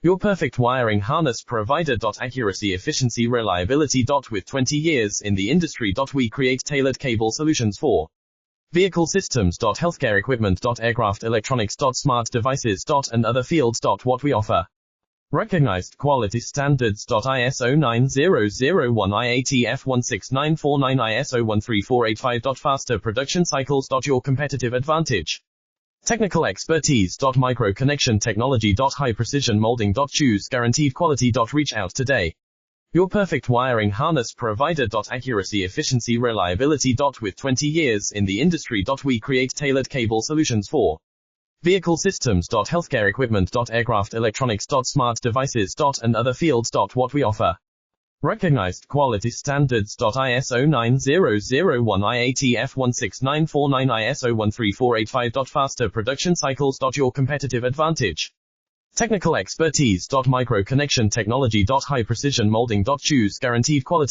Your perfect wiring harness provider. Accuracy, efficiency, reliability. With 20 years in the industry. We create tailored cable solutions for vehicle systems. Healthcare equipment. Aircraft electronics. Smart devices. And other fields. What we offer. Recognized quality standards. ISO 9001 IATF 16949 ISO 13485. Faster production cycles. Your competitive advantage. Technical expertise. Micro-Coaxial technology. High precision molding. Choose guaranteed quality. Reach out today. Your perfect wiring harness provider. Accuracy, efficiency, reliability. With 20 years in the industry. We create tailored cable solutions for vehicle systems. Healthcare equipment. Aircraft electronics. Smart devices. And other fields. What we offer. Recognized quality standards. ISO 9001 IATF 16949 ISO 13485. Faster production cycles. Your competitive advantage. Technical expertise. Micro-Coaxial technology. High precision molding. Choose guaranteed quality.